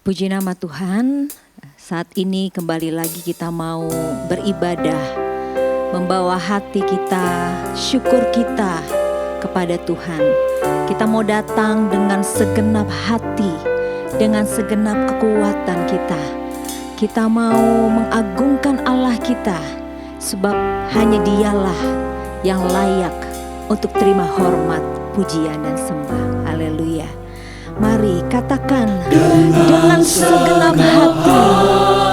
Puji nama Tuhan, saat ini kembali lagi kita mau beribadah, membawa hati kita, syukur kita kepada Tuhan. Kita mau datang dengan segenap hati, dengan segenap kekuatan kita. Kita mau mengagungkan Allah kita, sebab hanya Dialah yang layak untuk terima hormat, pujian dan sembah. Haleluya. Mari katakan dengan segenap hati,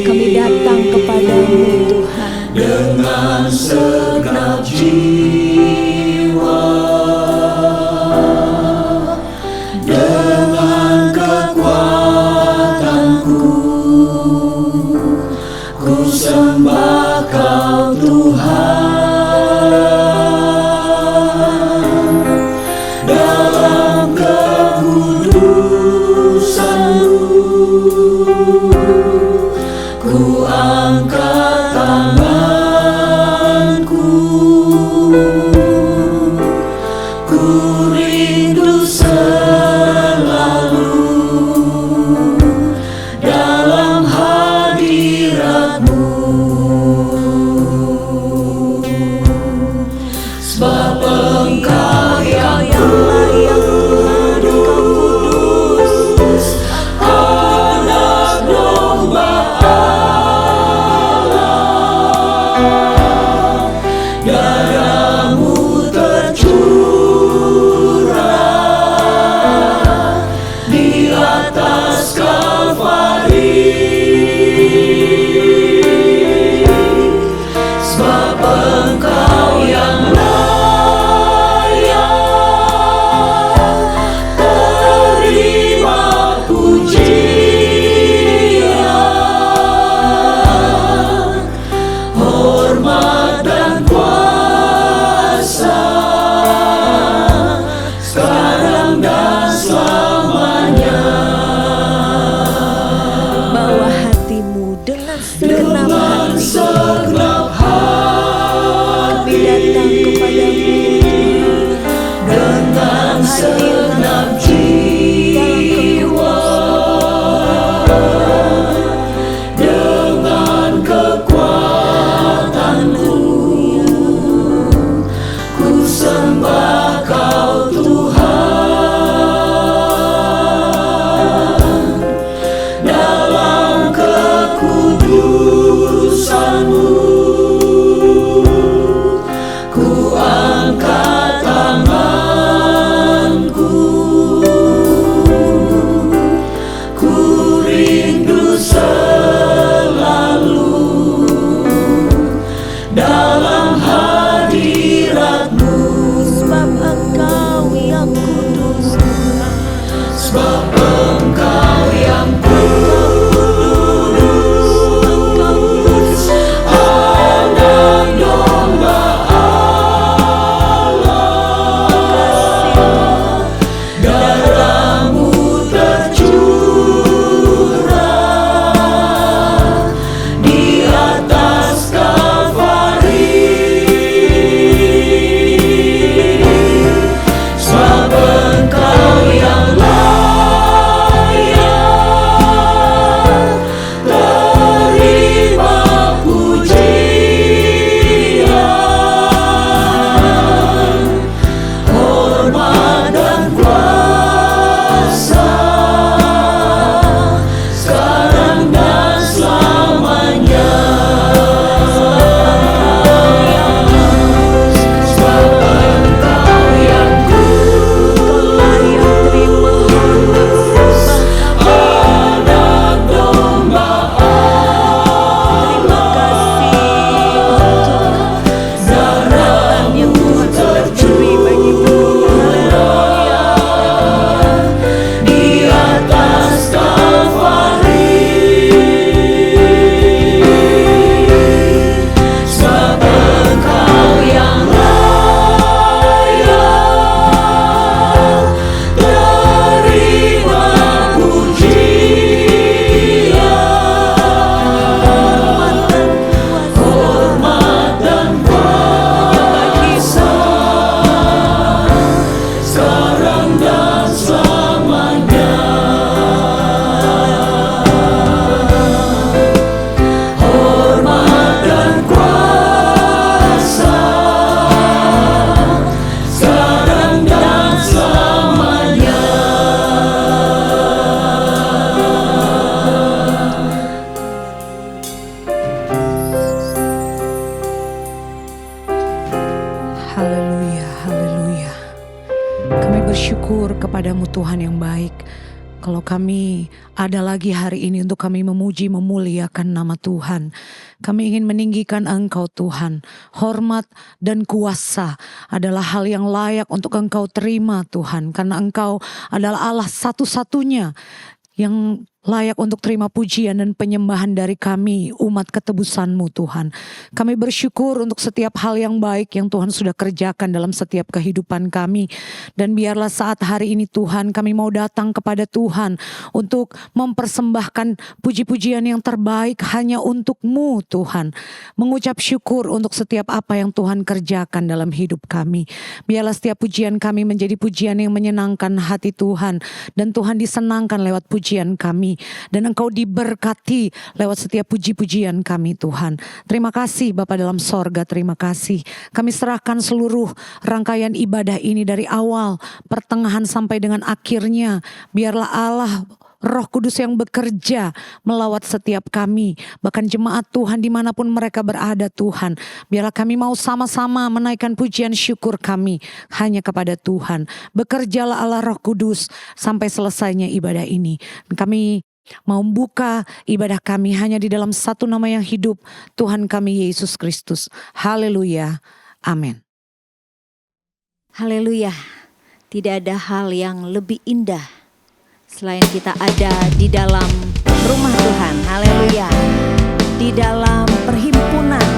kami datang kepadamu Tuhan. Dengan segenap jiwa, dengan kekuatanku, ku sembah Kau Tuhan. Dalam kekudusan-Mu, ku angkat tanganku, ku rindu selalu dalam hadirat-Mu. Sebab Engkau yang layak Tuhan, Engkau kudus, Anak domba Allah. Darah-Mu tercurah di atas Kalvari. Sebab Engkau yang segenap hati, kami datang kepadamu dengan segenap jiwa, dengan kekuatanku, ku sembah Kau Tuhan. Dalam kekudusan bersyukur kepadamu Tuhan yang baik. Kalau kami ada lagi hari ini untuk kami memuji memuliakan nama Tuhan. Kami ingin meninggikan Engkau Tuhan. Hormat dan kuasa adalah hal yang layak untuk Engkau terima Tuhan. Karena Engkau adalah Allah satu-satunya yang layak untuk terima pujian dan penyembahan dari kami, umat ketebus-Mu Tuhan. Kami bersyukur untuk setiap hal yang baik yang Tuhan sudah kerjakan dalam setiap kehidupan kami. Dan biarlah saat hari ini Tuhan, kami mau datang kepada Tuhan untuk mempersembahkan puji-pujian yang terbaik hanya untuk-Mu Tuhan. Mengucap syukur untuk setiap apa yang Tuhan kerjakan dalam hidup kami. Biarlah setiap pujian kami menjadi pujian yang menyenangkan hati Tuhan. Dan Tuhan disenangkan lewat pujian kami. Dan Engkau diberkati lewat setiap puji-pujian kami Tuhan. Terima kasih Bapa dalam sorga, terima kasih. Kami serahkan seluruh rangkaian ibadah ini dari awal, pertengahan sampai dengan akhirnya. Biarlah Allah Roh Kudus yang bekerja melawat setiap kami. Bahkan jemaat Tuhan dimanapun mereka berada Tuhan. Biarlah kami mau sama-sama menaikkan pujian syukur kami hanya kepada Tuhan. Bekerjalah Allah Roh Kudus sampai selesainya ibadah ini. Kami mau membuka ibadah kami hanya di dalam satu nama yang hidup, Tuhan kami Yesus Kristus. Haleluya. Amin. Haleluya. Tidak ada hal yang lebih indah selain kita ada di dalam rumah Tuhan. Haleluya. Di dalam perhimpunan,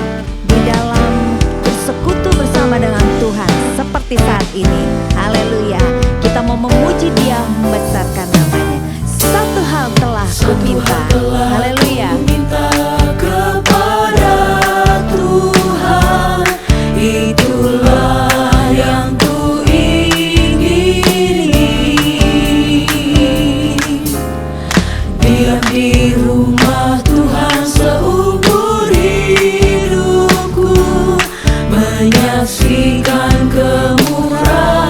di dalam bersekutu bersama dengan Tuhan seperti saat ini. Haleluya. Kita mau memuji Dia, membesarkan namanya. Satu hal telah kuminta. Haleluya. Minta kepada Tuhan, itulah yang di rumah Tuhan seumur hidupku, menyaksikan kemurahan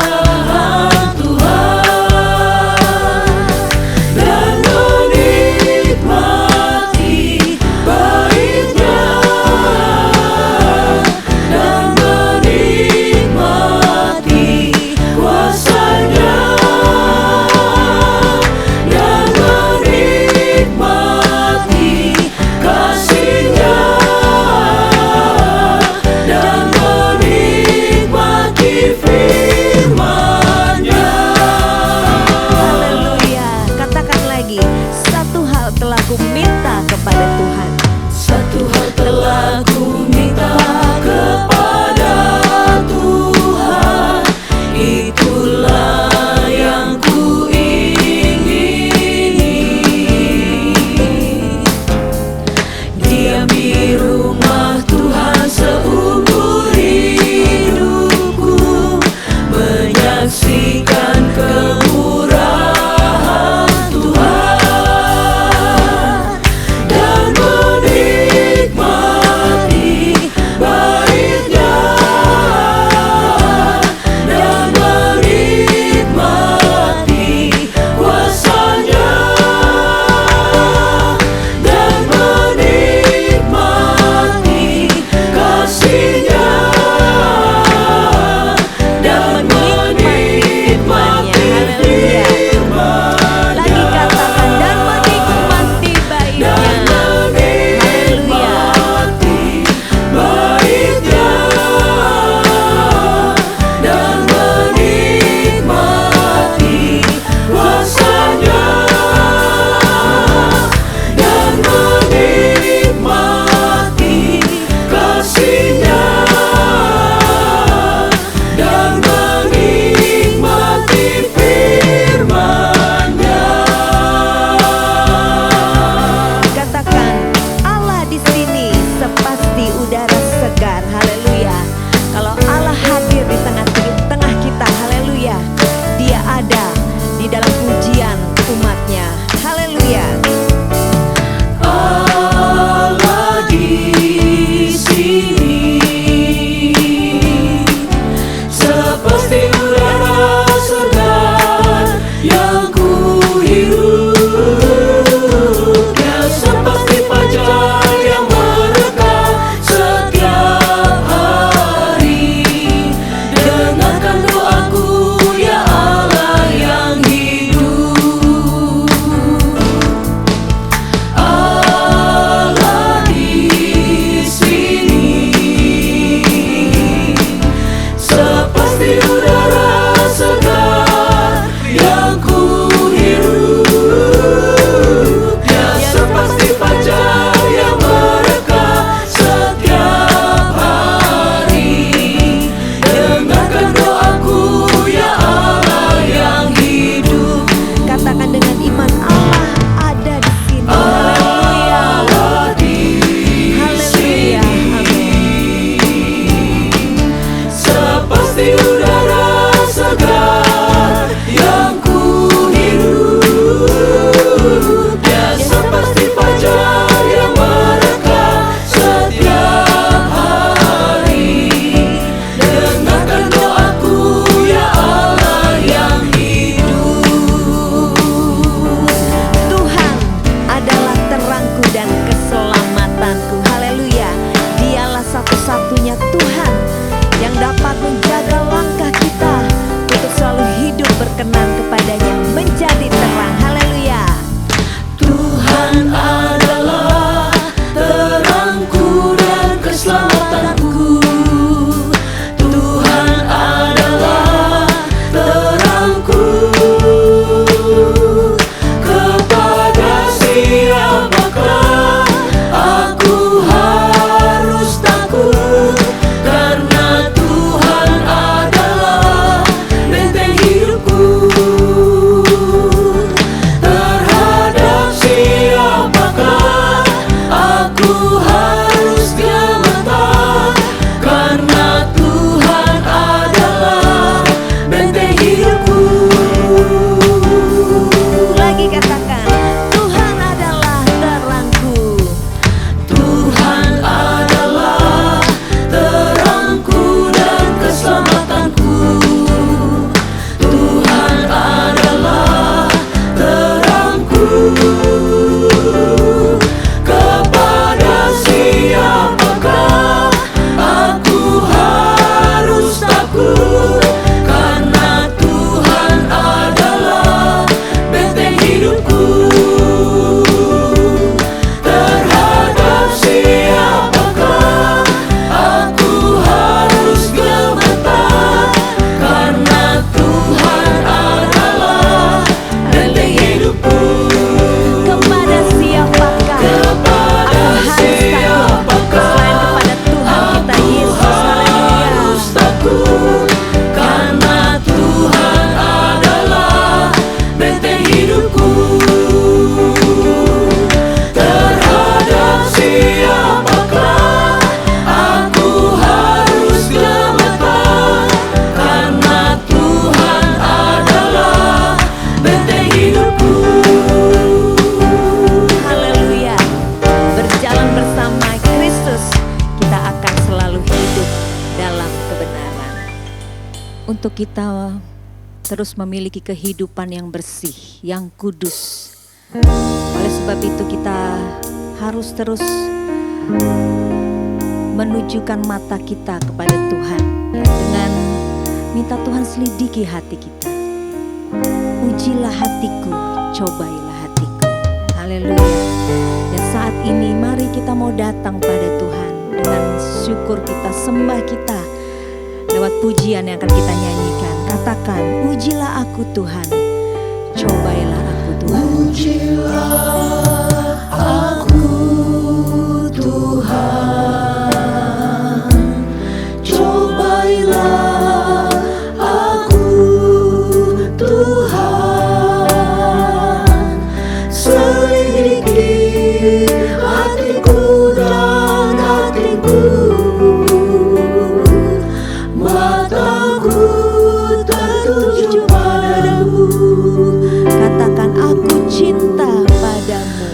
Tuhan dan menikmati Tuhan adalah terangku dan keselamatanku. Tuhan adalah terangku. Kepada siapakah aku harus takut? Karena Tuhan adalah benteng hidupku. Terhadap siapakah aku harus gemetar? Karena Tuhan adalah benteng hidupku. Lagi katakan, Tuhan adalah terangku. Tuhan adalah terangku dan keselamatanku. Tuhan adalah terangku. Kepada siapakah aku harus takut? Karena Tuhan adalah benteng hidupku. Terhadap siapakah aku harus gemetar? Karena Tuhan adalah benteng hidupku. Kepada siapakah Kepada siapakah selain kepada Tuhan kita Yesus? harus takut? Karena Tuhan adalah benteng hidupku. Terhadap siapakah aku harus gemetar? Karena Tuhan adalah benteng hidupku. Haleluya. Berjalan bersama Kristus, kita akan selalu hidup dalam kebenaran. Untuk kita terus memiliki kehidupan yang bersih, yang kudus. Oleh sebab itu kita harus terus menunjukkan mata kita kepada Tuhan, ya, dengan minta Tuhan selidiki hati kita. Ujilah hatiku, cobailah hatiku. Haleluya. Dan saat ini mari kita mau datang pada Tuhan dengan syukur kita, sembah kita lewat pujian yang akan kita nyanyikan. Katakan, ujilah aku Tuhan, cobailah aku Tuhan. Ujilah aku Tuhan, cobailah aku Tuhan, selidiki hatiku dan hatiku, mataku tertuju padamu. Katakan, aku cinta padamu.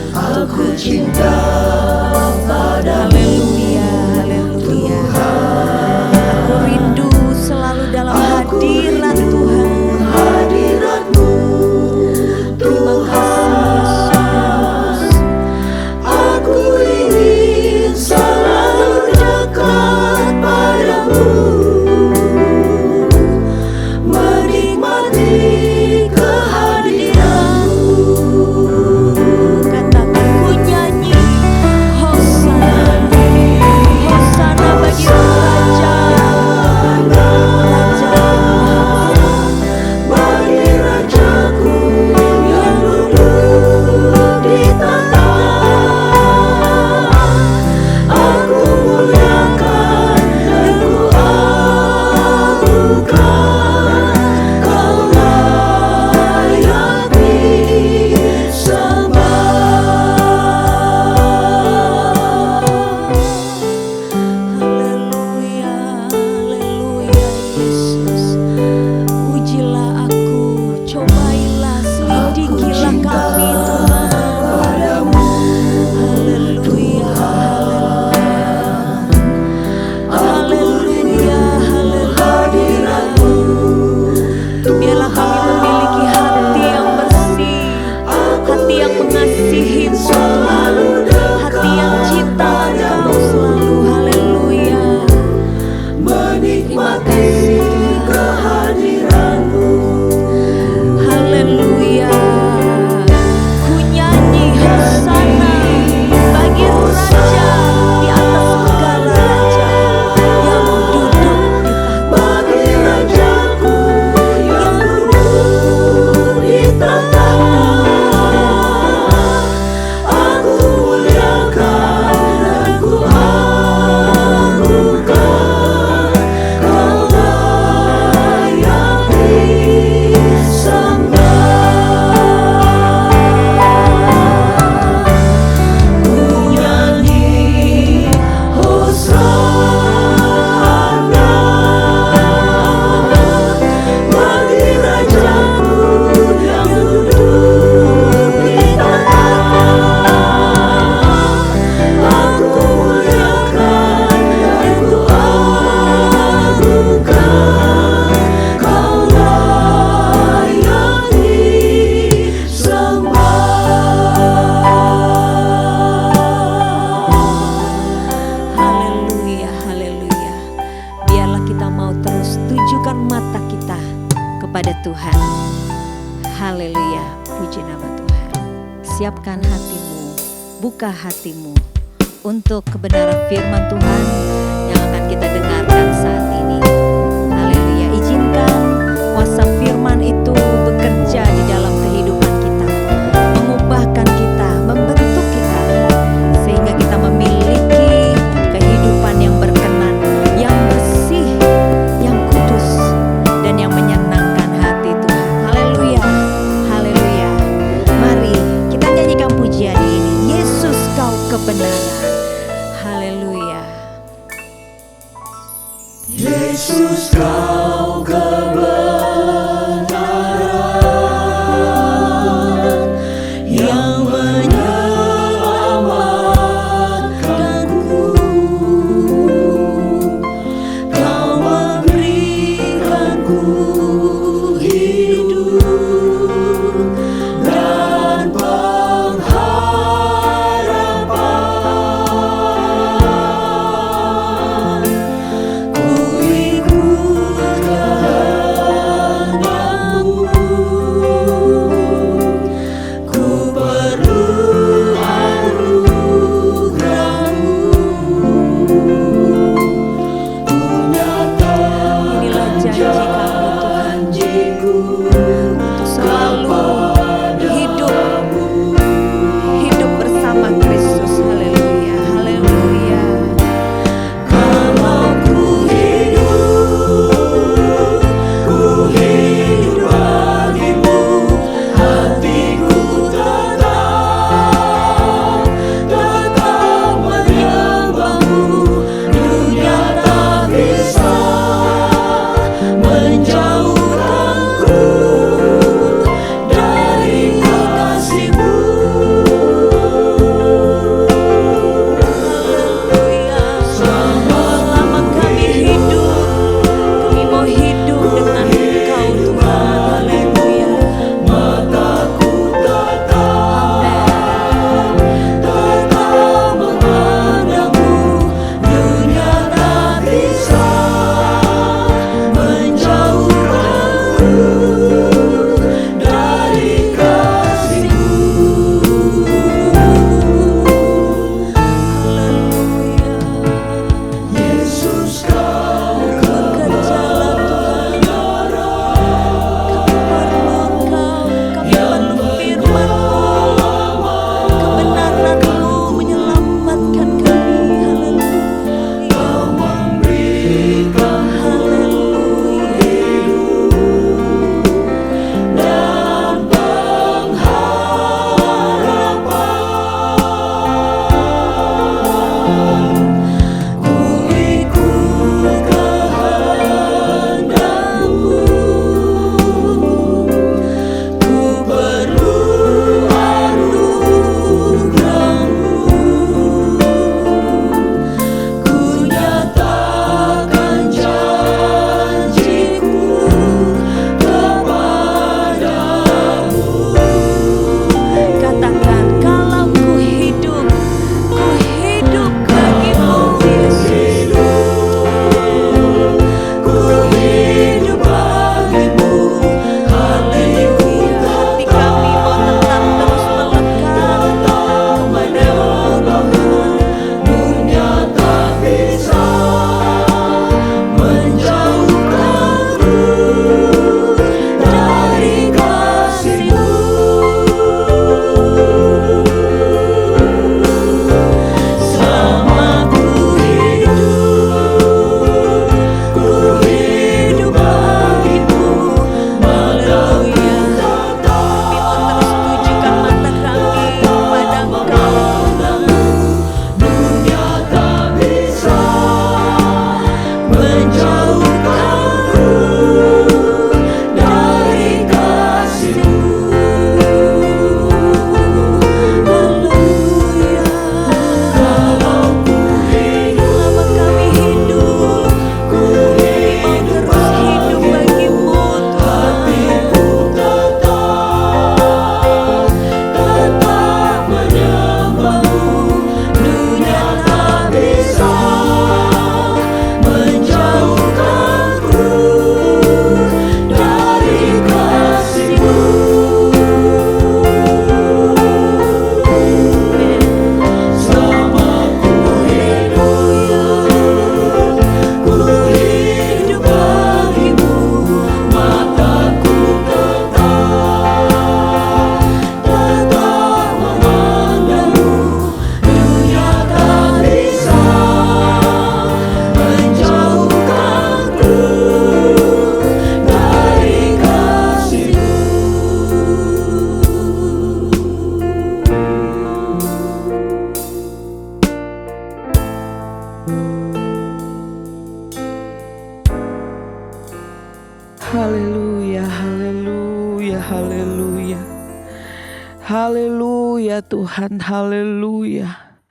Haleluya, puji nama Tuhan. Siapkan hatimu, buka hatimu untuk kebenaran firman Tuhan yang akan kita dengarkan saat ini. Haleluya, izinkan kuasa firman itu bekerja di dalam kehidupan kita, mengubahkan kita, membentuk kita, sehingga kita memiliki kehidupan yang berkenan, yang bersih, yang kudus, dan yang menyenangkan hati Tuhan. Haleluya, haleluya. Mari kita nyanyikan pujian ini. Yesus, kau kebenaran. Haleluya. Haleluya Tuhan, haleluya.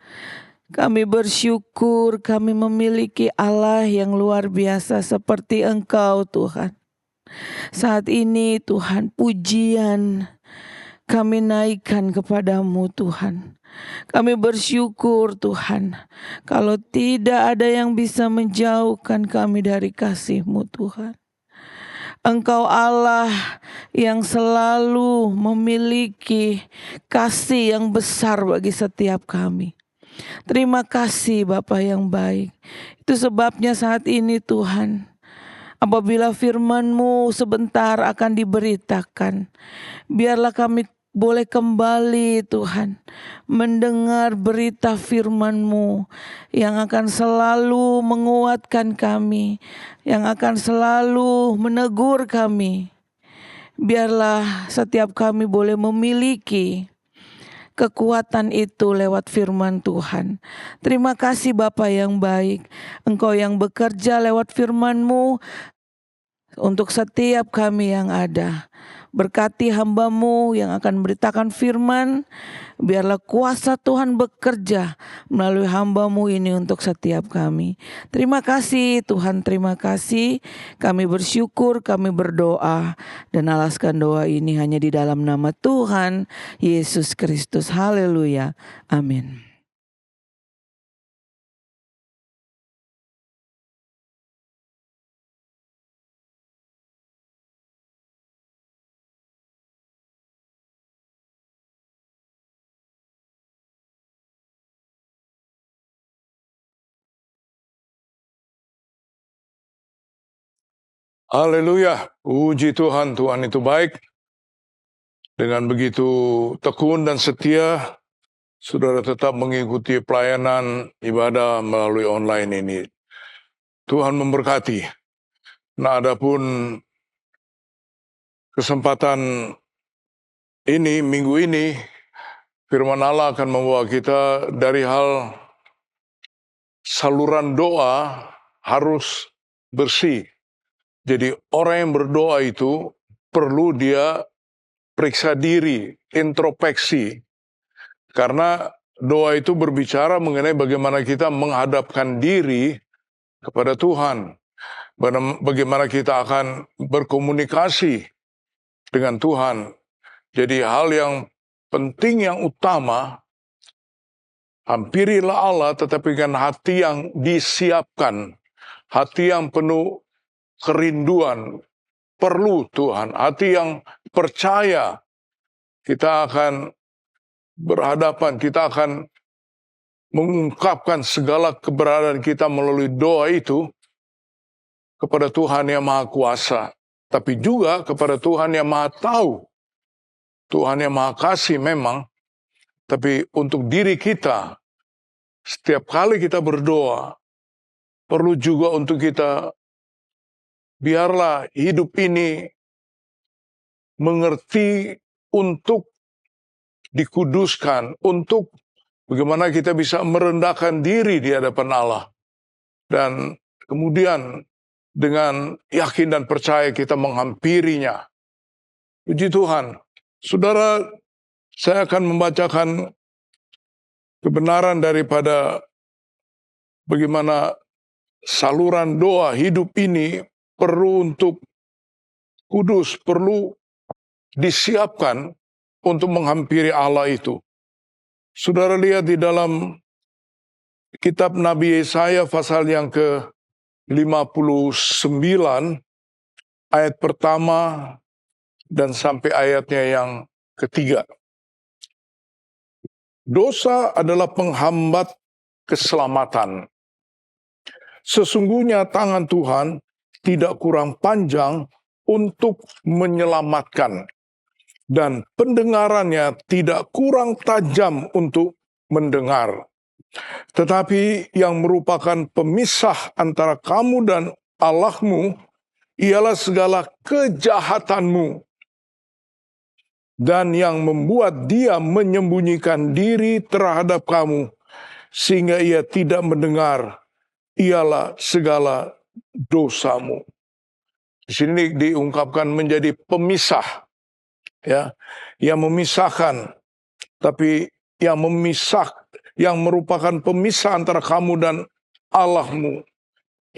Kami bersyukur kami memiliki Allah yang luar biasa seperti Engkau Tuhan. Saat ini Tuhan, pujian kami naikkan kepadamu Tuhan. Kami bersyukur Tuhan, kalau tidak ada yang bisa menjauhkan kami dari kasih-Mu Tuhan. Engkau Allah yang selalu memiliki kasih yang besar bagi setiap kami. Terima kasih Bapa yang baik. Itu sebabnya saat ini Tuhan, apabila firman-Mu sebentar akan diberitakan, biarlah kami boleh kembali Tuhan mendengar berita firman-Mu yang akan selalu menguatkan kami, yang akan selalu menegur kami. Biarlah setiap kami boleh memiliki kekuatan itu lewat firman Tuhan. Terima kasih Bapa yang baik. Engkau yang bekerja lewat firman-Mu untuk setiap kami yang ada. Berkati hamba-Mu yang akan memberitakan firman. Biarlah kuasa Tuhan bekerja melalui hamba-Mu ini untuk setiap kami. Terima kasih Tuhan, terima kasih. Kami bersyukur, kami berdoa. Dan alaskan doa ini hanya di dalam nama Tuhan Yesus Kristus. Haleluya. Amin. Haleluya, puji Tuhan, Tuhan itu baik. Dengan begitu tekun dan setia, saudara tetap mengikuti pelayanan ibadah melalui online ini. Tuhan memberkati. Nah, adapun kesempatan ini, minggu ini, firman Allah akan membawa kita dari hal saluran doa harus bersih. Jadi orang yang berdoa itu perlu dia periksa diri, introspeksi. Karena doa itu berbicara mengenai bagaimana kita menghadapkan diri kepada Tuhan. Bagaimana kita akan berkomunikasi dengan Tuhan. Jadi hal yang penting, yang utama, hampirilah Allah tetapi dengan hati yang disiapkan. Hati yang penuh kerinduan, perlu Tuhan, hati yang percaya kita akan berhadapan, kita akan mengungkapkan segala keberadaan kita melalui doa itu kepada Tuhan yang Maha Kuasa, tapi juga kepada Tuhan yang Maha Tahu, Tuhan yang Maha Kasih memang, tapi untuk diri kita, setiap kali kita berdoa, perlu juga untuk kita biarlah hidup ini mengerti untuk dikuduskan, untuk bagaimana kita bisa merendahkan diri di hadapan Allah. Dan kemudian dengan yakin dan percaya kita menghampirinya. Puji Tuhan. Saudara, saya akan membacakan kebenaran daripada bagaimana saluran doa hidup ini perlu untuk kudus, perlu disiapkan untuk menghampiri Allah itu. Saudara lihat di dalam kitab Nabi Yesaya pasal yang ke-59 ayat pertama dan sampai ayatnya yang ketiga. Dosa adalah penghambat keselamatan. Sesungguhnya tangan Tuhan tidak kurang panjang untuk menyelamatkan, dan pendengarannya tidak kurang tajam untuk mendengar. Tetapi yang merupakan pemisah antara kamu dan Allahmu ialah segala kejahatanmu, dan yang membuat dia menyembunyikan diri terhadap kamu sehingga ia tidak mendengar ialah segala dosamu. Di sini diungkapkan menjadi pemisah, ya, yang memisahkan Tapi yang merupakan pemisah antara kamu dan Allahmu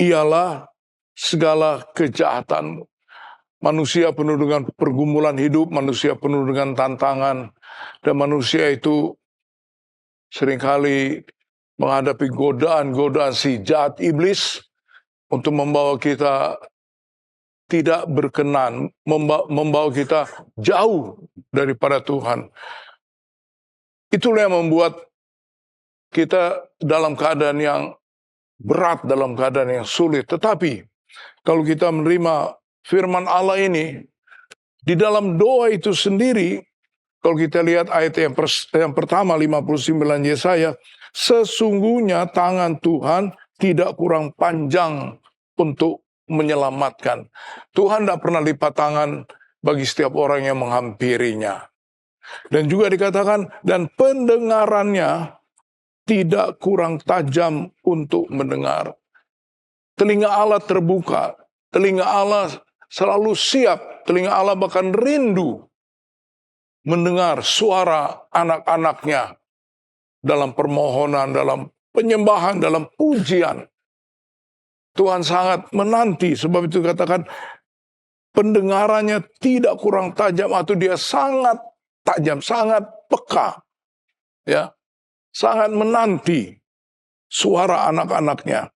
ialah segala kejahatanmu. Manusia penuh dengan pergumulan hidup, manusia penuh dengan tantangan, dan manusia itu seringkali menghadapi godaan-godaan si jahat iblis untuk membawa kita tidak berkenan, membawa kita jauh daripada Tuhan. Itulah yang membuat kita dalam keadaan yang berat, dalam keadaan yang sulit. Tetapi kalau kita menerima firman Allah ini, di dalam doa itu sendiri, kalau kita lihat ayat yang pertama 59 Yesaya, sesungguhnya tangan Tuhan tidak kurang panjang untuk menyelamatkan. Tuhan tidak pernah lipat tangan bagi setiap orang yang menghampirinya. Dan juga dikatakan, dan pendengarannya tidak kurang tajam untuk mendengar. Telinga Allah terbuka, telinga Allah selalu siap, telinga Allah bahkan rindu mendengar suara anak-anaknya dalam permohonan, dalam penyembahan, dalam pujian. Tuhan sangat menanti, sebab itu katakan pendengarannya tidak kurang tajam, atau dia sangat tajam, sangat peka, ya, sangat menanti suara anak-anaknya.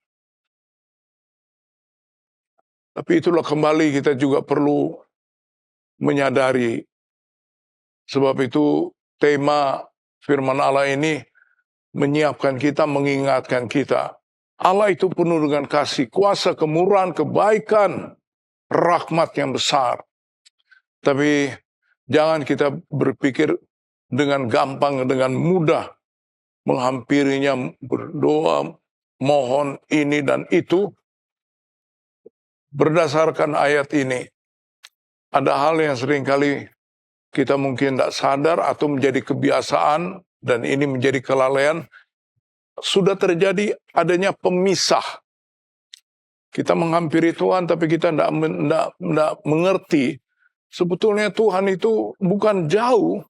Tapi itulah kembali kita juga perlu menyadari, sebab itu tema firman Allah ini menyiapkan kita, mengingatkan kita. Allah itu penuh dengan kasih, kuasa, kemurahan, kebaikan, rahmat yang besar. Tapi jangan kita berpikir dengan gampang, dengan mudah menghampirinya, berdoa, mohon ini dan itu. Berdasarkan ayat ini, ada hal yang seringkali kita mungkin tidak sadar atau menjadi kebiasaan, dan ini menjadi kelalaian. Sudah terjadi adanya pemisah. Kita menghampiri Tuhan, tapi kita tidak mengerti. Sebetulnya Tuhan itu bukan jauh,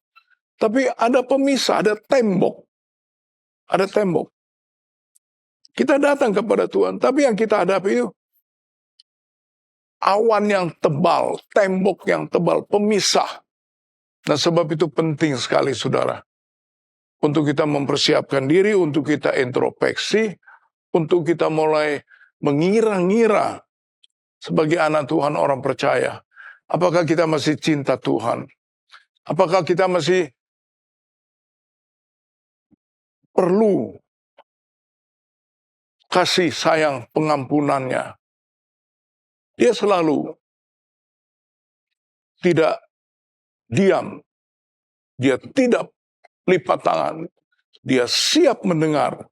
tapi ada pemisah, ada tembok. Ada tembok. Kita datang kepada Tuhan, tapi yang kita hadapi itu awan yang tebal, tembok yang tebal, pemisah. Nah, sebab itu penting sekali, saudara, untuk kita mempersiapkan diri, untuk kita introspeksi, untuk kita mulai mengira-ngira sebagai anak Tuhan, orang percaya. Apakah kita masih cinta Tuhan? Apakah kita masih perlu kasih sayang pengampunannya? Dia selalu tidak diam. Dia tidak lipat tangan. Dia siap mendengar.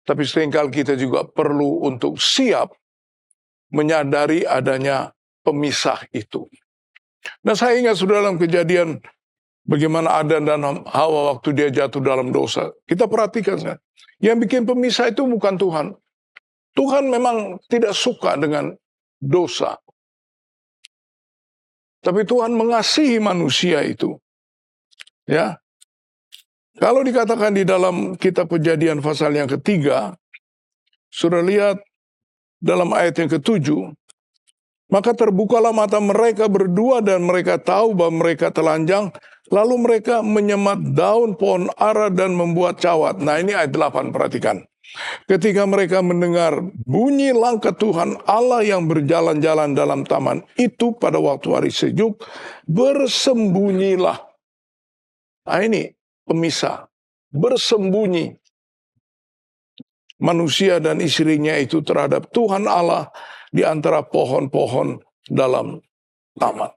Tapi seringkali kita juga perlu untuk siap menyadari adanya pemisah itu. Nah, saya ingat sudah dalam kejadian bagaimana Adam dan Hawa waktu dia jatuh dalam dosa. Kita perhatikan, yang bikin pemisah itu bukan Tuhan. Tuhan memang tidak suka dengan dosa. Tapi Tuhan mengasihi manusia itu. Ya. Kalau dikatakan di dalam kitab Kejadian pasal yang ketiga, sudah lihat dalam ayat yang ke-7, maka terbukalah mata mereka berdua dan mereka tahu bahwa mereka telanjang, lalu mereka menyemat daun pohon ara dan membuat cawat. Nah, ini ayat 8, perhatikan. Ketika mereka mendengar bunyi langkah Tuhan Allah yang berjalan-jalan dalam taman itu pada waktu hari sejuk, bersembunyilah. Nah, ini pemisah. Bersembunyi manusia dan istrinya itu terhadap Tuhan Allah di antara pohon-pohon dalam taman.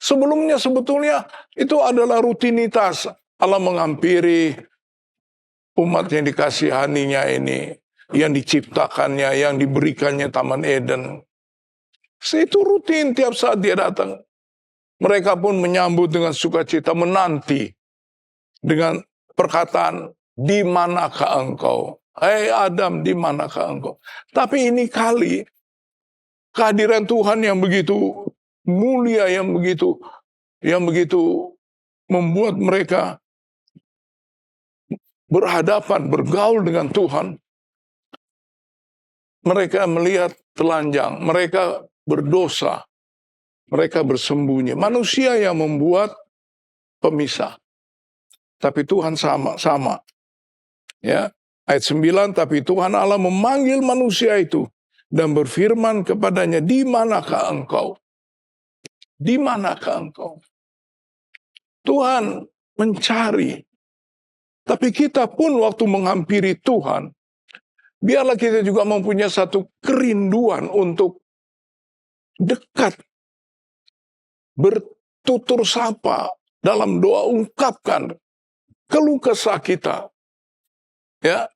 Sebelumnya sebetulnya itu adalah rutinitas Allah menghampiri umat yang dikasihaninya ini, yang diciptakannya, yang diberikannya Taman Eden. Itu rutin tiap saat dia datang. Mereka pun menyambut dengan sukacita, menanti dengan perkataan, di manakah engkau? Hai Adam, di manakah engkau? Tapi ini kali kehadiran Tuhan yang begitu mulia, yang begitu membuat mereka berhadapan, bergaul dengan Tuhan, mereka melihat telanjang, mereka berdosa, mereka bersembunyi. Manusia yang membuat pemisah. Tapi Tuhan sama. Ya, ayat 9, tapi Tuhan Allah memanggil manusia itu dan berfirman kepadanya, "Di manakah engkau? Di manakah engkau?" Tuhan mencari. Tapi kita pun waktu menghampiri Tuhan, biarlah kita juga mempunyai satu kerinduan untuk dekat, bertutur sapa, dalam doa ungkapkan keluh kesah kita. Ya,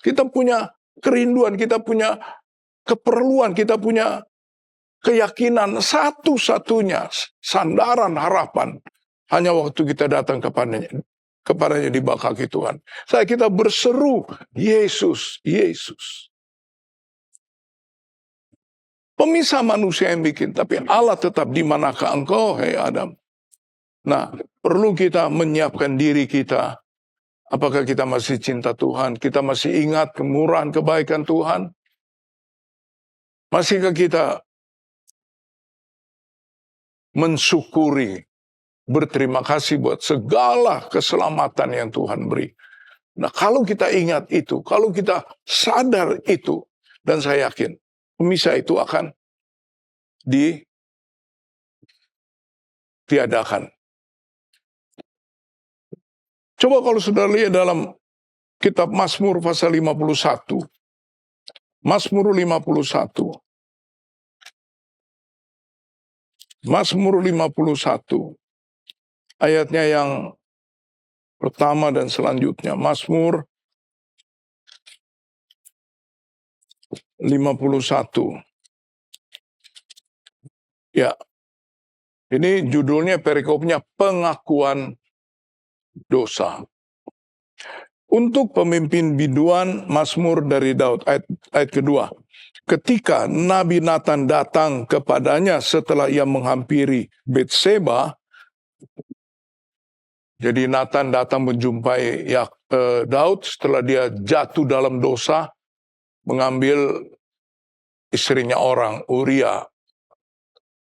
kita punya kerinduan, kita punya keperluan, kita punya keyakinan satu-satunya sandaran harapan hanya waktu kita datang kepadanya di bawah kaki Tuhan. Kita berseru, Yesus, Yesus. Pemisah manusia yang bikin, tapi Allah tetap, di manakah engkau, hei Adam? Nah, perlu kita menyiapkan diri kita. Apakah kita masih cinta Tuhan? Kita masih ingat kemurahan kebaikan Tuhan? Masihkah kita mensyukuri, berterima kasih buat segala keselamatan yang Tuhan beri? Nah, kalau kita ingat itu, kalau kita sadar itu, dan saya yakin pemisah itu akan ditiadakan. Coba kalau sudah lihat dalam kitab Mazmur pasal 51. Mazmur 51. Mazmur 51. Ayatnya yang pertama dan selanjutnya. Mazmur 51. Ya, ini judulnya, perikopnya, pengakuan dosa. Untuk pemimpin biduan, Mazmur dari Daud, ayat kedua. Ketika Nabi Nathan datang kepadanya setelah ia menghampiri Betseba, jadi Nathan datang menjumpai Daud setelah dia jatuh dalam dosa, mengambil istrinya orang, Uria,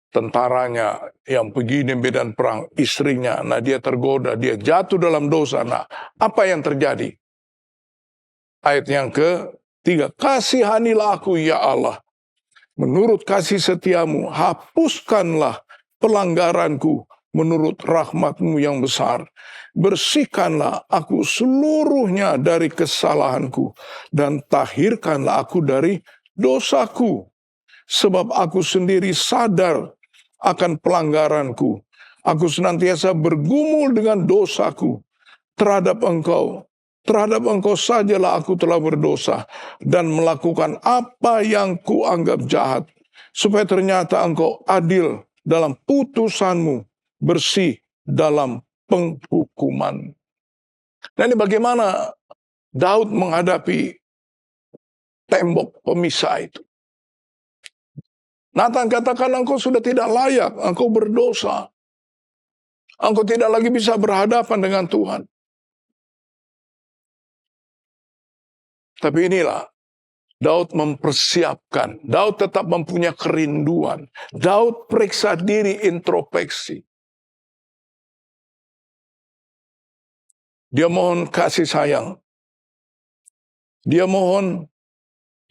tentaranya yang pergi di medan perang, istrinya. Nah, dia tergoda, dia jatuh dalam dosa. Nah, apa yang terjadi? Ayat yang ketiga, kasihanilah aku ya Allah, menurut kasih setiamu, hapuskanlah pelanggaranku menurut rahmatmu yang besar. Bersihkanlah aku seluruhnya dari kesalahanku, dan tahirkanlah aku dari dosaku. Sebab aku sendiri sadar akan pelanggaranku. Aku senantiasa bergumul dengan dosaku terhadap engkau. Terhadap engkau sajalah aku telah berdosa dan melakukan apa yang kuanggap jahat. Supaya ternyata engkau adil dalam putusanmu, bersih dalam penghukuman. Nah, ini bagaimana Daud menghadapi tembok pemisah itu. Nathan katakan, engkau sudah tidak layak, engkau berdosa. Engkau tidak lagi bisa berhadapan dengan Tuhan. Tapi inilah, Daud mempersiapkan. Daud tetap mempunyai kerinduan. Daud periksa diri, introspeksi. Dia mohon kasih sayang. Dia mohon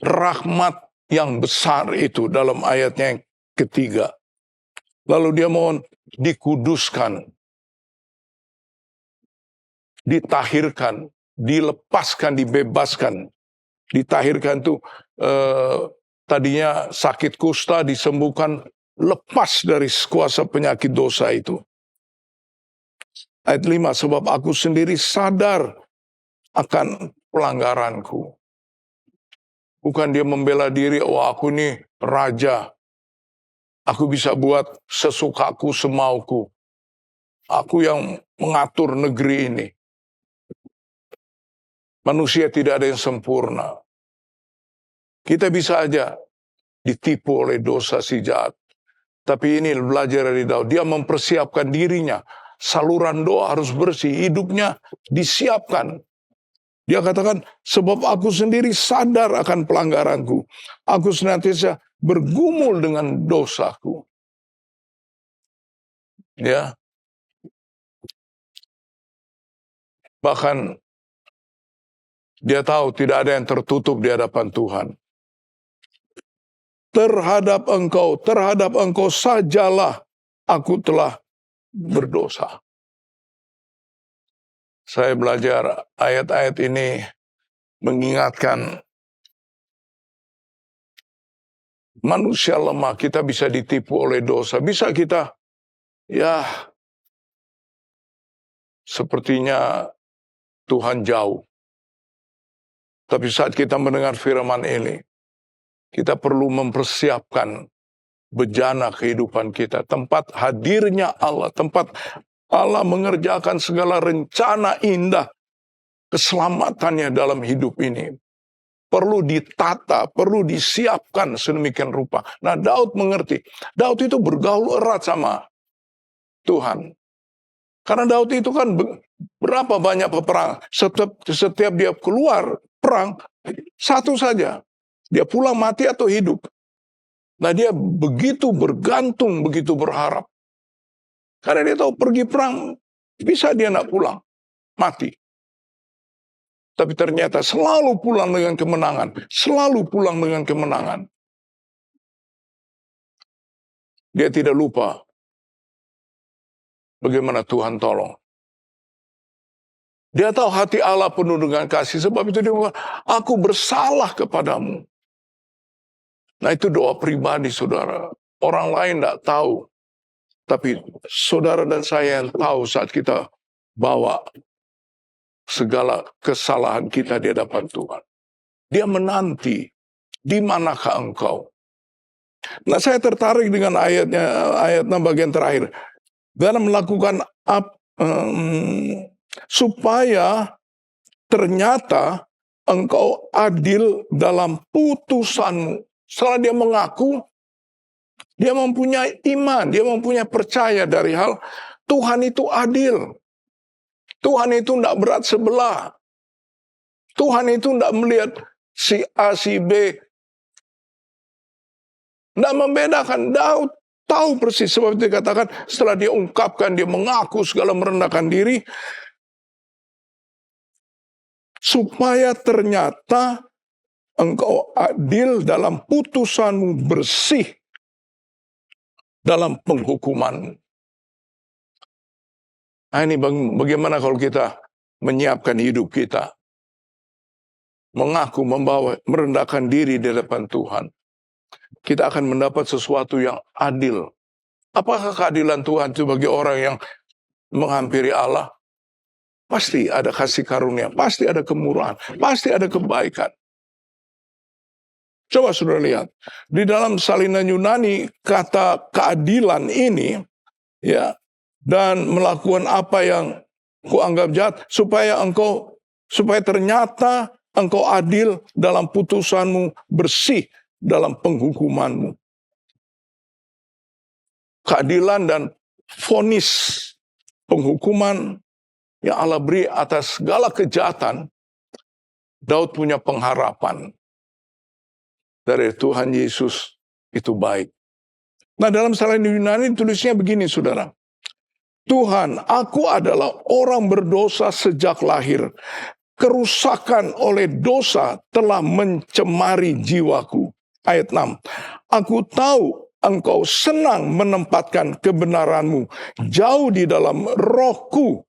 rahmat yang besar itu dalam ayatnya yang ketiga. Lalu dia mohon dikuduskan, ditahirkan, dilepaskan, dibebaskan. Ditahirkan itu tadinya sakit kusta, disembuhkan, lepas dari kuasa penyakit dosa itu. Ayat 5, sebab aku sendiri sadar akan pelanggaranku. Bukan dia membela diri, aku ini raja. Aku bisa buat sesukaku, semauku. Aku yang mengatur negeri ini. Manusia tidak ada yang sempurna. Kita bisa aja ditipu oleh dosa si jahat. Tapi ini belajar dari Daud. Dia mempersiapkan dirinya. Saluran doa harus bersih. Hidupnya disiapkan. Dia katakan, sebab aku sendiri sadar akan pelanggaranku. Aku senantiasa bergumul dengan dosaku. Ya. Bahkan dia tahu tidak ada yang tertutup di hadapan Tuhan. Terhadap engkau sajalah aku telah berdosa. Saya belajar ayat-ayat ini mengingatkan manusia lemah, kita bisa ditipu oleh dosa. Bisa kita, ya, sepertinya Tuhan jauh. Tapi saat kita mendengar firman ini, kita perlu mempersiapkan bejana kehidupan kita. Tempat hadirnya Allah, tempat Allah mengerjakan segala rencana indah keselamatannya dalam hidup ini. Perlu ditata, perlu disiapkan sedemikian rupa. Nah, Daud mengerti. Daud itu bergaul erat sama Tuhan. Karena Daud itu kan berapa banyak peperang. Setiap dia keluar perang, satu saja. Dia pulang mati atau hidup. Nah, dia begitu bergantung, begitu berharap. Karena dia tahu pergi perang, bisa dia nak pulang, mati. Tapi ternyata selalu pulang dengan kemenangan. Selalu pulang dengan kemenangan. Dia tidak lupa bagaimana Tuhan tolong. Dia tahu hati Allah penuh dengan kasih. Sebab itu dia mengatakan, aku bersalah kepadamu. Nah, itu doa pribadi saudara. Orang lain tidak tahu. Tapi saudara dan saya yang tahu saat kita bawa segala kesalahan kita di hadapan Tuhan. Dia menanti, di manakah engkau? Nah, saya tertarik dengan ayatnya bagian terakhir. Dan melakukan supaya ternyata engkau adil dalam putusanmu. Setelah dia mengaku, dia mempunyai iman, dia mempunyai percaya dari hal Tuhan itu adil. Tuhan itu tidak berat sebelah. Tuhan itu tidak melihat si A, si B. Tidak membedakan. Daud tahu persis, sebab itu dikatakan setelah dia ungkapkan, dia mengaku segala merendahkan diri. Supaya ternyata engkau adil dalam putusanmu, bersih dalam penghukumanmu. Nah, ini bagaimana kalau kita menyiapkan hidup kita. Mengaku, membawa, merendahkan diri di depan Tuhan. Kita akan mendapat sesuatu yang adil. Apakah keadilan Tuhan itu bagi orang yang menghampiri Allah? Pasti ada kasih karunia, pasti ada kemurahan, pasti ada kebaikan. Coba saudara lihat, di dalam salinan Yunani kata keadilan ini, ya, dan melakukan apa yang kuanggap jahat, supaya ternyata engkau adil dalam putusanmu, bersih dalam penghukumanmu. Keadilan dan vonis penghukuman yang Allah beri atas segala kejahatan, Daud punya pengharapan dari Tuhan Yesus itu baik. Nah, dalam salinan Yunani tulisnya begini, saudara. Tuhan, aku adalah orang berdosa sejak lahir. Kerusakan oleh dosa telah mencemari jiwaku. Ayat 6. Aku tahu engkau senang menempatkan kebenaranmu jauh di dalam rohku.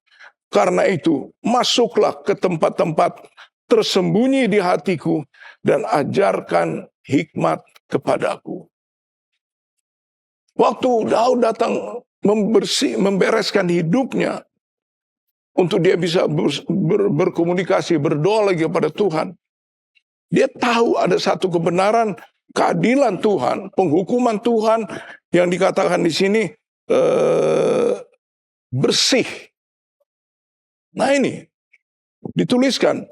Karena itu, masuklah ke tempat-tempat tersembunyi di hatiku dan ajarkan hikmat kepadaku. Waktu Daud datang membereskan hidupnya untuk dia bisa berkomunikasi, berdoa lagi kepada Tuhan. Dia tahu ada satu kebenaran, keadilan Tuhan, penghukuman Tuhan yang dikatakan di sini bersih. Nah, ini dituliskan,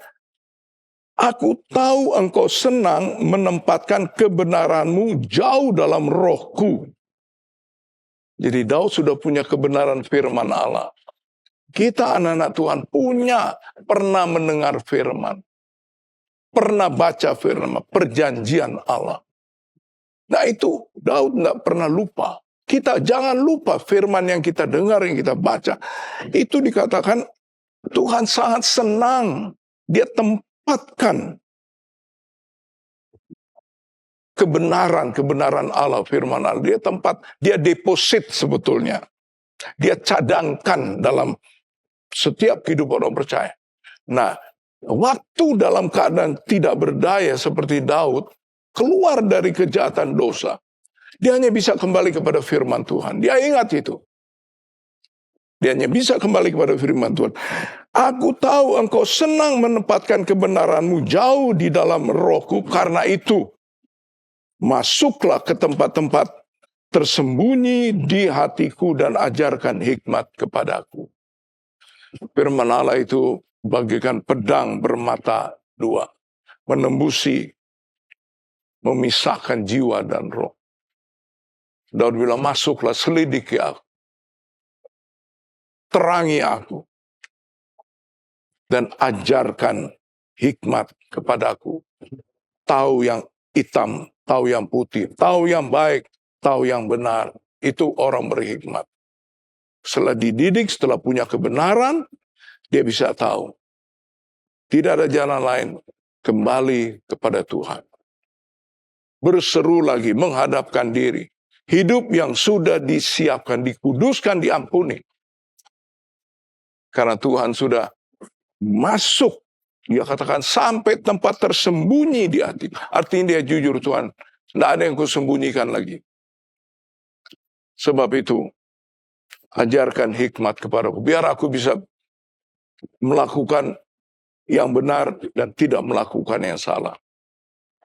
aku tahu engkau senang menempatkan kebenaranmu jauh dalam rohku. Jadi Daud sudah punya kebenaran firman Allah. Kita anak-anak Tuhan pernah mendengar firman. Pernah baca firman, perjanjian Allah. Nah itu Daud tidak pernah lupa. Kita jangan lupa firman yang kita dengar, yang kita baca. Itu dikatakan Tuhan sangat senang. Dia tempatkan kebenaran Allah, firman Allah. Dia deposit sebetulnya. Dia cadangkan dalam setiap kehidupan orang percaya. Nah, waktu dalam keadaan tidak berdaya seperti Daud, keluar dari kejahatan dosa, dia hanya bisa kembali kepada firman Tuhan. Dia ingat itu. Dia hanya bisa kembali kepada firman Tuhan. Aku tahu engkau senang menempatkan kebenaranmu jauh di dalam rohku, karena itu masuklah ke tempat-tempat tersembunyi di hatiku dan ajarkan hikmat kepadaku. Firman Allah itu bagaikan pedang bermata dua, menembusi, memisahkan jiwa dan roh. Daud bilang, masuklah, selidiki aku, terangi aku, dan ajarkan hikmat kepadaku. Tahu yang hitam, tahu yang putih, tahu yang baik, tahu yang benar. Itu orang berhikmat. Setelah dididik, setelah punya kebenaran, dia bisa tahu. Tidak ada jalan lain, kembali kepada Tuhan. Berseru lagi, menghadapkan diri. Hidup yang sudah disiapkan, dikuduskan, diampuni. Karena Tuhan sudah masuk, dia katakan sampai tempat tersembunyi di hati. Artinya dia jujur, Tuhan, tidak ada yang kusembunyikan lagi. Sebab itu, ajarkan hikmat kepadaku, biar aku bisa melakukan yang benar dan tidak melakukan yang salah.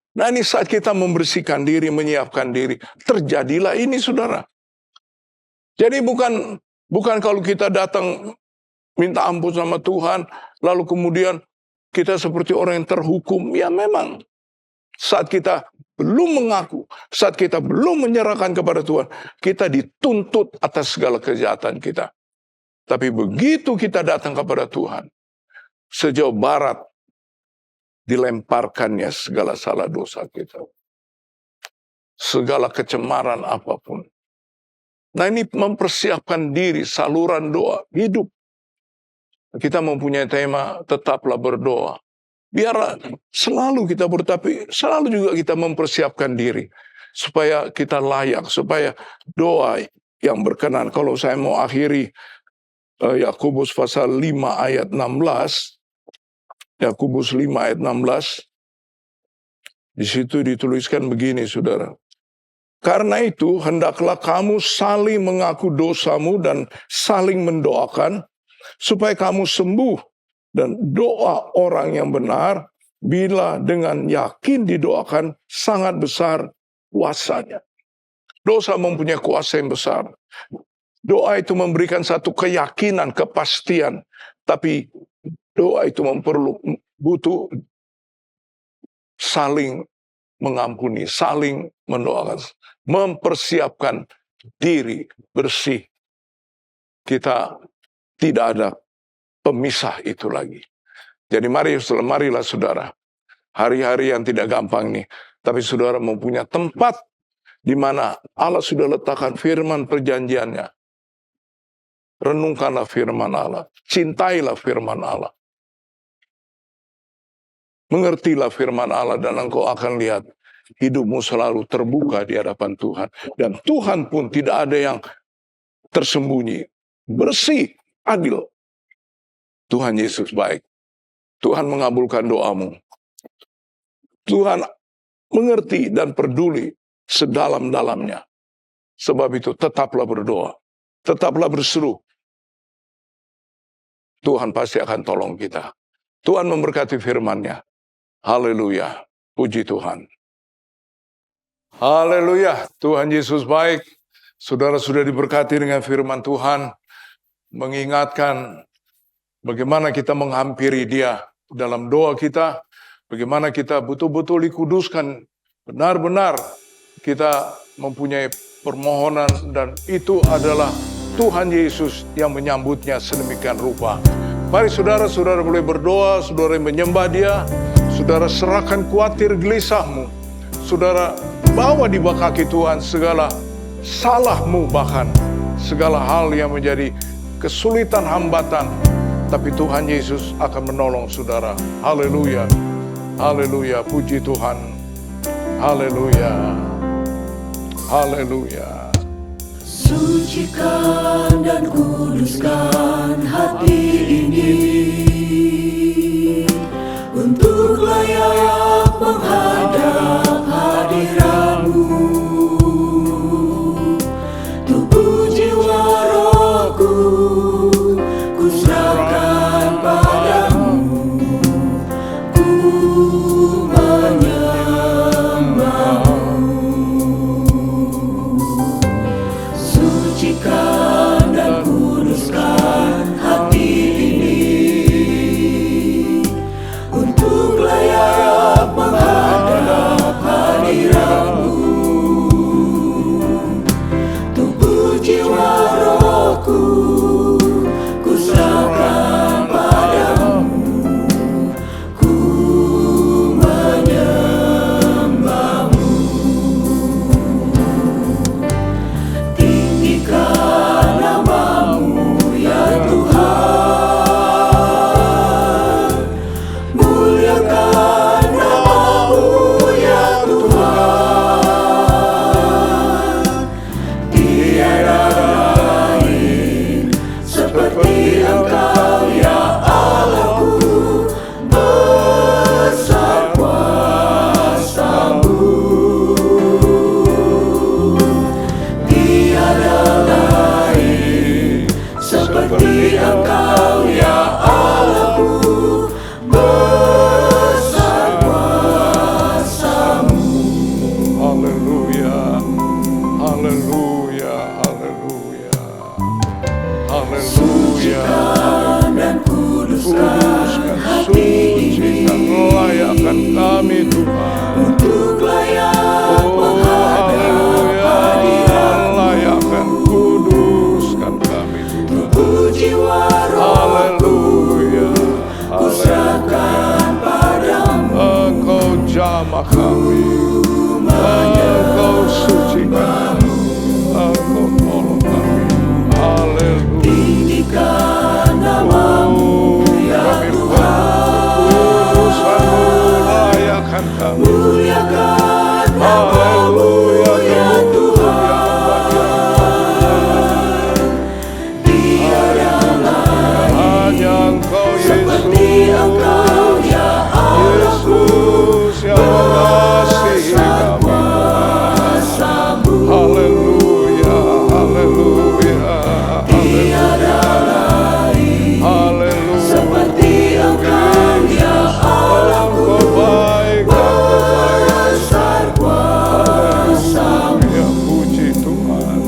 Nah ini saat kita membersihkan diri, menyiapkan diri, terjadilah ini saudara. Jadi bukan kalau kita datang minta ampun sama Tuhan, lalu kemudian kita seperti orang yang terhukum. Ya memang, saat kita belum mengaku, saat kita belum menyerahkan kepada Tuhan, kita dituntut atas segala kejahatan kita. Tapi begitu kita datang kepada Tuhan, sejauh barat dilemparkannya segala salah dosa kita. Segala kecemaran apapun. Nah ini mempersiapkan diri, saluran doa, hidup. Kita mempunyai tema, tetaplah berdoa. Biar selalu kita tapi selalu juga kita mempersiapkan diri. Supaya kita layak, supaya doa yang berkenan. Kalau saya mau akhiri Yakobus pasal 5 ayat 16. Yakobus 5 ayat 16. Di situ dituliskan begini, saudara. Karena itu, hendaklah kamu saling mengaku dosamu dan saling mendoakan, supaya kamu sembuh. Dan doa orang yang benar, bila dengan yakin didoakan, sangat besar kuasanya. Dosa mempunyai kuasa yang besar. Doa itu memberikan satu keyakinan, kepastian. Tapi doa itu butuh saling mengampuni, saling mendoakan, mempersiapkan diri bersih. Kita tidak ada pemisah itu lagi. Jadi marilah saudara, hari-hari yang tidak gampang nih, tapi saudara mempunyai tempat di mana Allah sudah letakkan firman perjanjiannya. Renungkanlah firman Allah, cintailah firman Allah. Mengertilah firman Allah dan engkau akan lihat hidupmu selalu terbuka di hadapan Tuhan. Dan Tuhan pun tidak ada yang tersembunyi, bersih, adil. Tuhan Yesus baik. Tuhan mengabulkan doamu. Tuhan mengerti dan peduli sedalam-dalamnya. Sebab itu tetaplah berdoa. Tetaplah berseru. Tuhan pasti akan tolong kita. Tuhan memberkati firman-Nya. Haleluya. Puji Tuhan. Haleluya. Tuhan Yesus baik. Saudara sudah diberkati dengan firman Tuhan. Mengingatkan bagaimana kita menghampiri Dia dalam doa kita. Bagaimana kita betul-betul dikuduskan. Benar-benar kita mempunyai permohonan dan itu adalah Tuhan Yesus yang menyambutnya sedemikian rupa. Mari saudara-saudara boleh berdoa, saudara menyembah Dia, saudara serahkan khawatir gelisahmu, saudara bawa di bawah kaki Tuhan segala salahmu, bahkan segala hal yang menjadi kesulitan, hambatan, tapi Tuhan Yesus akan menolong saudara. Haleluya, haleluya, puji Tuhan, haleluya, haleluya. Sucikan dan kuduskan hati ini untuk layak menghadap hadirat-Mu. Tubuh jiwa rohku kuserahkan padamu, ku menyembah-Mu. Sucikan dan kuduskan hati ini untuk layak menghadap hadirat-Mu. Tubuh jiwa rohku kuserahkan padamu, ku menyembah-Mu. Tinggikan nama-Mu ya Tuhan, muliakan nama-Mu ya Tuhan. Tiada lain seperti Engkau ya Allahku, besar kuasa-Mu. Tiada lain seperti Engkau ya Allahku, besar kuasa-Mu. Haleluya, haleluya, haleluya, haleluya. Sucikan dan kuduskan hati Sucikan, layakkan kami Tuhan. untuk layak menghadap hadirat-Mu. Layakkan, kuduskan kami Tuhan. Tubuh jiwa rohku Haleluya, kuserahkan padamu, Engkau jamah kami, Engkau sucikan, Engkau tolong kami. Haleluya. tinggikan nama-Mu ya Kami Tuhan, kudus-Mu, layakkan kami. muliakan nama-Mu ya Tuhan. Tiada lain Hanya Engkau seperti Engkau ya Allahku, Yesus yang mengasihi kami. kuasa-Mu. Haleluya, haleluya, Tiada lain haleluya. seperti Engkau ya Allahku, Engkau baik, Engkau baik. besar kuasa-Mu. Ya, puji Tuhan,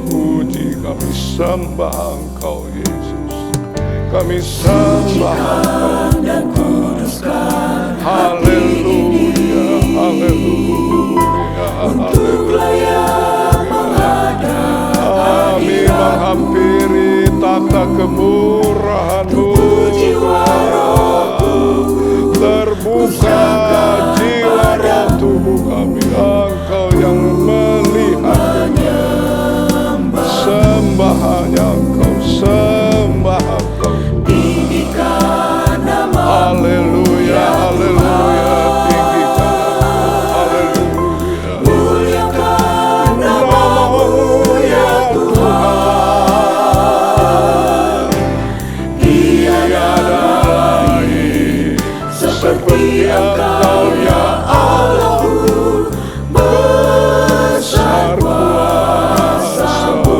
puji, kami sembah Engkau Yesus, kami sembah Engkau. Dan kuduskan Haleluya, haleluya, untuk layak menghadap kami menghampiri tata kemurahan-Mu. jiwa rohku, Terbuka jiwa roh tubuh kami, Engkau yang melihat. Sembah hanya Engkau, sembah Engkau. tinggikan nama-Mu Haleluya, haleluya, tinggikan, haleluya. muliakan nama-Mu ya Tuhan. Tiada lain seperti Engkau ya Allahku, besar kuasa-Mu.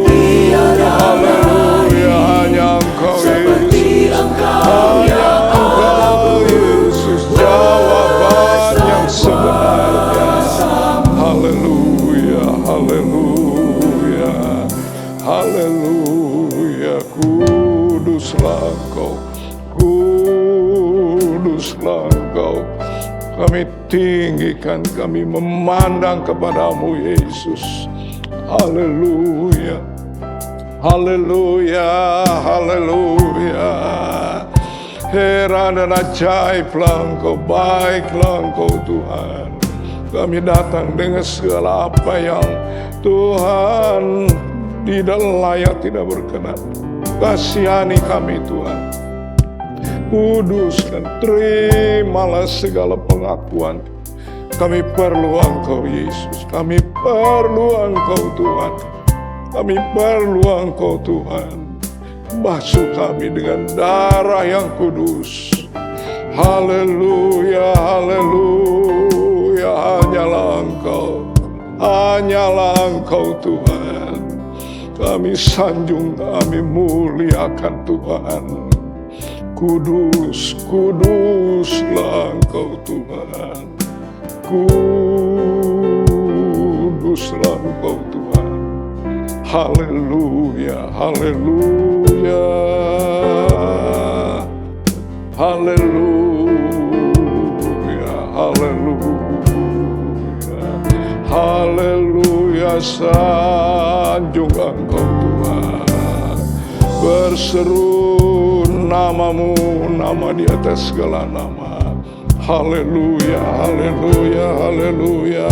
Tiada Haleluya, hanya Engkau seperti Yesus, Engkau ya Engkau Yesus, jawaban yang sebenarnya. Haleluya, haleluya, haleluya. Kuduslah Engkau, kuduslah Engkau, kami tinggikan, kami memandang kepadamu Yesus. Haleluya, haleluya, haleluya. Heran dan ajaiblah Engkau, baiklah Engkau Tuhan. Kami datang dengan segala apa yang Tuhan tidak layak, tidak berkenan. Kasihani kami Tuhan. Kudus dan terimalah segala pengakuan. Kami perlu Engkau Yesus. Kami perlu Engkau Tuhan. Kami perlu Engkau Tuhan. Basuh kami dengan darah yang kudus. Haleluya, haleluya. Hanyalah Engkau, hanyalah Engkau Tuhan. Kami sanjung, kami muliakan Tuhan. Kudus, kuduslah Engkau Tuhan. Kuduslah Engkau Tuhan. Haleluya, haleluya, haleluya, haleluya, haleluya. Sanjung Engkau Tuhan. Berseru namamu, nama di atas segala nama. Haleluya, haleluya, haleluya,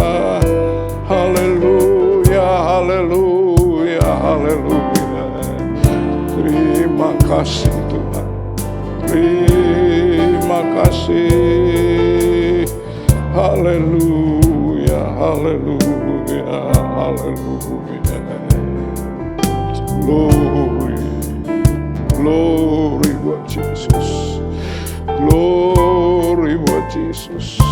haleluya, haleluya, haleluya. Terima kasih Tuhan, terima kasih. Haleluya, haleluya, haleluya. Glory, glory buat Yesus. Glory buat Yesus.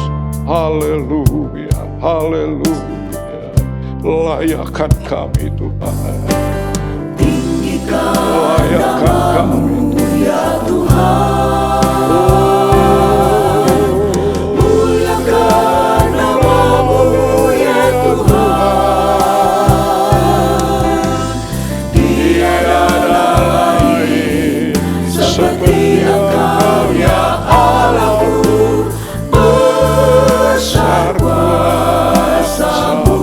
Haleluya, haleluya. Layakkan kami Tuhan. Layakkan kami Ya Tuhan, muliakan namamu ya Tuhan. Tiada lain seperti Engkau ya Allahku, besar kuasa-Mu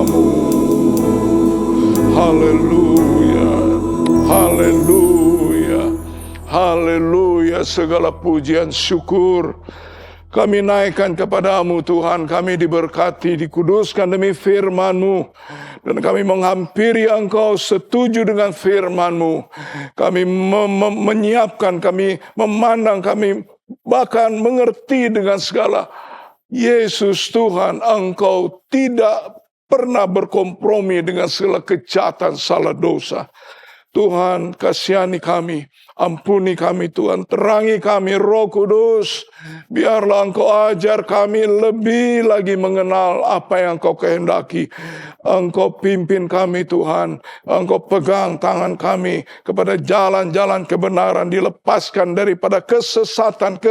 namamu. Haleluya, haleluya, haleluya. Segala pujian syukur kami naikkan kepadamu Tuhan. Kami diberkati, dikuduskan demi firman-Mu. Dan kami menghampiri Engkau setuju dengan firman-Mu. Kami menyiapkan, kami memandang, kami bahkan mengerti dengan segala. Yesus Tuhan, Engkau tidak pernah berkompromi dengan segala kejahatan, salah dosa. Tuhan, kasihani kami, ampuni kami Tuhan, terangi kami Roh Kudus. Biarlah Engkau ajar kami lebih lagi mengenal apa yang Engkau kehendaki. Engkau pimpin kami Tuhan, Engkau pegang tangan kami kepada jalan-jalan kebenaran, dilepaskan daripada kesesatan,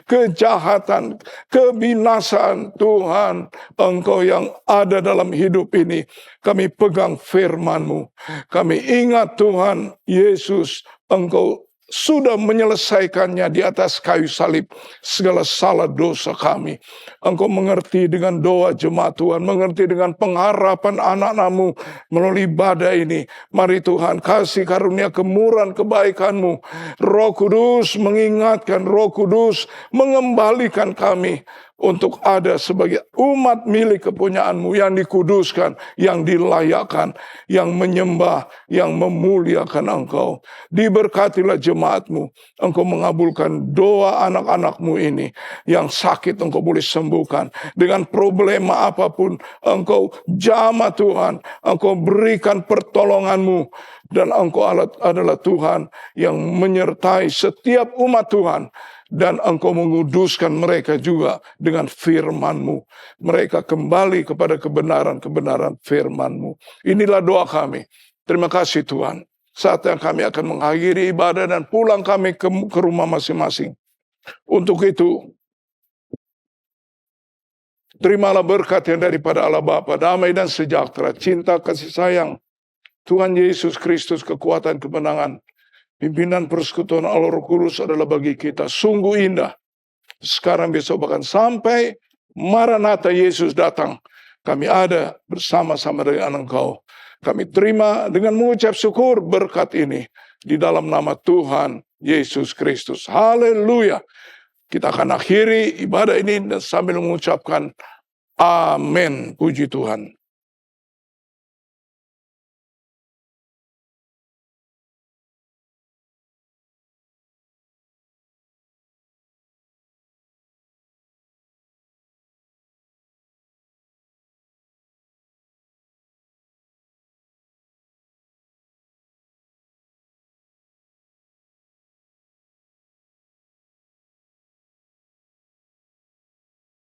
kejahatan, kebinasaan. Tuhan, Engkau yang ada dalam hidup ini, kami pegang firman-Mu. Kami ingat Tuhan Yesus, Engkau sudah menyelesaikannya di atas kayu salib, segala salah dosa kami. Engkau mengerti dengan doa jemaat Tuhan, mengerti dengan pengharapan anak-Mu melalui ibadah ini. Mari Tuhan, kasih karunia kemurahan kebaikan-Mu. Roh Kudus mengingatkan, Roh Kudus mengembalikan kami untuk ada sebagai umat milik kepunyaan-Mu yang dikuduskan, yang dilayakkan, yang menyembah, yang memuliakan Engkau. Diberkatilah jemaat-Mu. Engkau mengabulkan doa anak-anak-Mu ini. Yang sakit Engkau boleh sembuhkan. Dengan problema apapun, Engkau jamah Tuhan. Engkau berikan pertolongan-Mu. Dan Engkau adalah Tuhan yang menyertai setiap umat Tuhan. Dan Engkau menguduskan mereka juga dengan firman-Mu. Mereka kembali kepada kebenaran-kebenaran firman-Mu. Inilah doa kami. Terima kasih Tuhan. Saatnya kami akan mengakhiri ibadah dan pulang kami ke rumah masing-masing. Untuk itu, terimalah berkat yang daripada Allah Bapa, damai dan sejahtera, cinta kasih sayang Tuhan Yesus Kristus, kekuatan kemenangan, pimpinan persekutuan Allah Roh Kudus adalah bagi kita sungguh indah. Sekarang, besok, bahkan sampai Maranatha Yesus datang. Kami ada bersama-sama dengan Engkau. Kami terima dengan mengucap syukur berkat ini. Di dalam nama Tuhan Yesus Kristus. Haleluya. Kita akan akhiri ibadah ini dan sambil mengucapkan amin. Puji Tuhan.